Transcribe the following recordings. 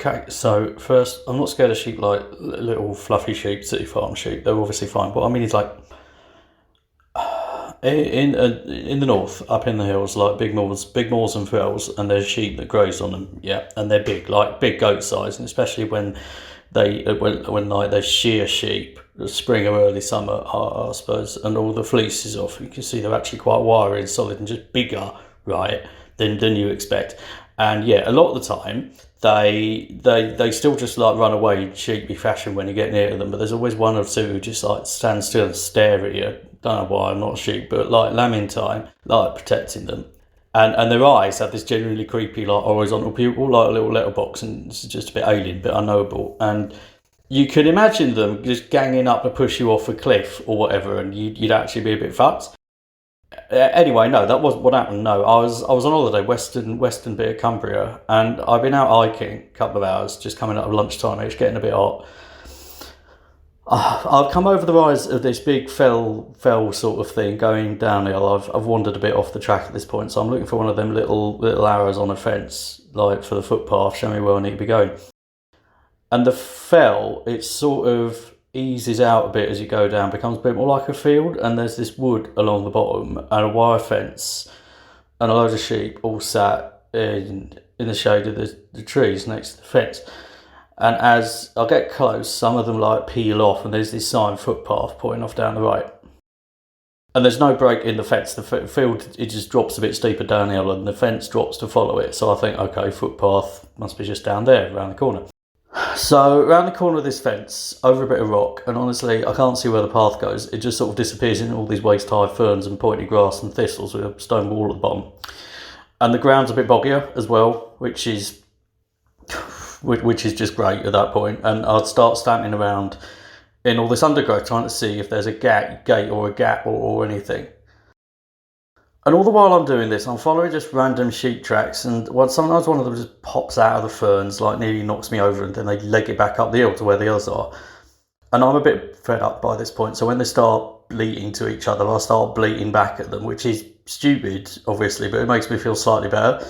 Okay, so first, I'm not scared of sheep like little fluffy sheep, city farm sheep. They're obviously fine, but I mean, it's like in the north, up in the hills, like big moors and fells, and there's sheep that graze on them. Yeah, and they're big, like big goat size, and especially when when like they shear sheep, spring or early summer, I suppose, and all the fleece is off. You can see they're actually quite wiry and solid and just bigger, right, than you expect. And yeah, a lot of the time they still just like run away in sheepy fashion when you get near to them, but there's always one or two who just like stand still and stare at you. Don't know why, I'm not a sheep, but like lambing time, like protecting them. And their eyes have this genuinely creepy like horizontal pupil, like a little letterbox, and it's just a bit alien, a bit unknowable. And you could imagine them just ganging up to push you off a cliff or whatever, and you'd actually be a bit fucked. Anyway, no, that wasn't what happened. No, I was on holiday, western bit of Cumbria, and I've been out hiking a couple of hours, just coming up at lunchtime. It's getting a bit hot. I've come over the rise of this big fell sort of thing going downhill. I've wandered a bit off the track at this point, so I'm looking for one of them little arrows on a fence, like for the footpath, show me where I need to be going. And the fell, it sort of eases out a bit as you go down, becomes a bit more like a field, and there's this wood along the bottom and a wire fence and a load of sheep all sat in the shade of the trees next to the fence. And as I get close, some of them like peel off, and there's this sign footpath pointing off down the right. And there's no break in the fence. The field, it just drops a bit steeper downhill, and the fence drops to follow it. So I think, okay, footpath must be just down there, around the corner. So around the corner of this fence, over a bit of rock, and honestly, I can't see where the path goes. It just sort of disappears in all these waist-high ferns and pointy grass and thistles with a stone wall at the bottom. And the ground's a bit boggier as well, which is just great at that point. And I'd start stamping around in all this undergrowth trying to see if there's a gate or a gap or anything. And all the while I'm doing this, I'm following just random sheep tracks, and sometimes one of them just pops out of the ferns, like nearly knocks me over, and then they leg it back up the hill to where the others are. And I'm a bit fed up by this point, so when they start bleating to each other, I start bleating back at them, which is stupid, obviously, but it makes me feel slightly better.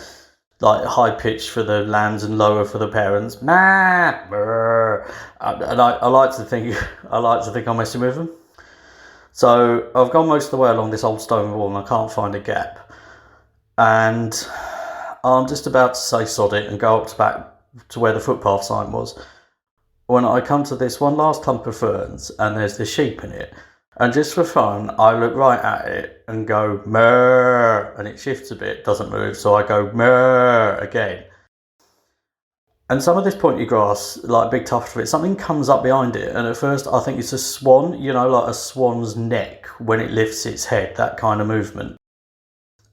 Like high pitch for the lambs and lower for the parents. Ma, and I like to think I'm messing with them. So I've gone most of the way along this old stone wall, and I can't find a gap. And I'm just about to say sod it and go up back to where the footpath sign was, when I come to this one last clump of ferns, and there's the sheep in it. And just for fun, I look right at it and go, "Murr," and it shifts a bit, doesn't move, so I go, "Murr," again. And some of this pointy grass, like a big tuft of it, something comes up behind it, and at first I think it's a swan, like a swan's neck when it lifts its head, that kind of movement.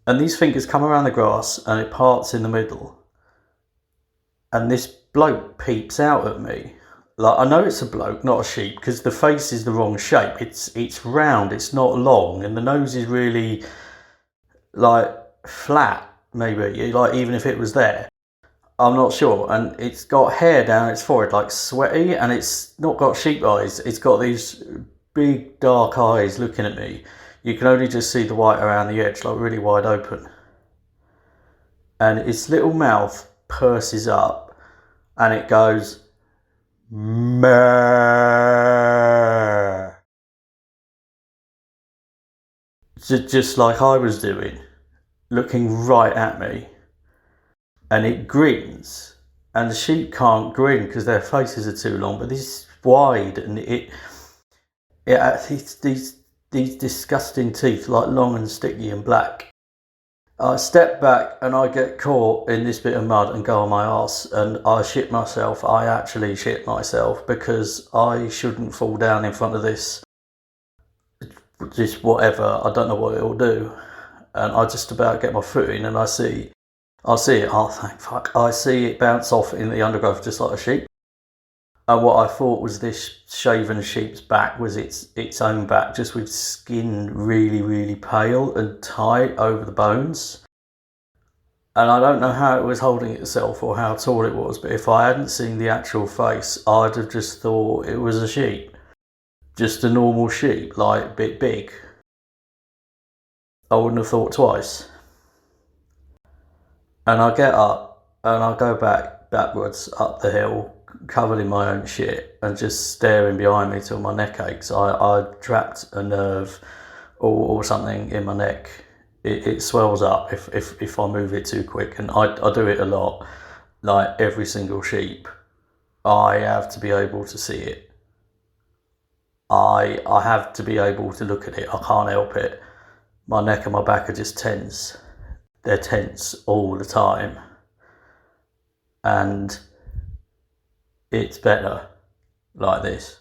And these fingers come around the grass, and it parts in the middle. And this bloke peeps out at me. Like, I know it's a bloke, not a sheep, because the face is the wrong shape. It's round, it's not long, and the nose is really, like, flat, maybe, like, even if it was there. I'm not sure. And it's got hair down its forehead, like, sweaty, and it's not got sheep eyes. It's got these big, dark eyes looking at me. You can only just see the white around the edge, like, really wide open. And its little mouth purses up, and it goes, "Meh," just like I was doing, looking right at me. And it grins, and the sheep can't grin because their faces are too long, but this is wide, and it has these disgusting teeth, like long and sticky and black. I step back and I get caught in this bit of mud and go on my arse, and I shit myself. I actually shit myself, because I shouldn't fall down in front of this whatever. I don't know what it'll do. And I just about get my foot in, and I see it. Oh, thank fuck. I see it bounce off in the undergrowth just like a sheep. And what I thought was this shaven sheep's back was its own back, just with skin really, really pale and tight over the bones. And I don't know how it was holding itself or how tall it was, but if I hadn't seen the actual face, I'd have just thought it was a sheep. Just a normal sheep, like a bit big. I wouldn't have thought twice. And I get up and I go back backwards up the hill, covered in my own shit, and just staring behind me till my neck aches. I trapped a nerve or something in my neck. It swells up if I move it too quick, and I do it a lot. Like every single sheep, I have to be able to see it. I have to be able to look at it. I can't help it. My neck and my back are just tense. They're tense all the time. And it's better like this.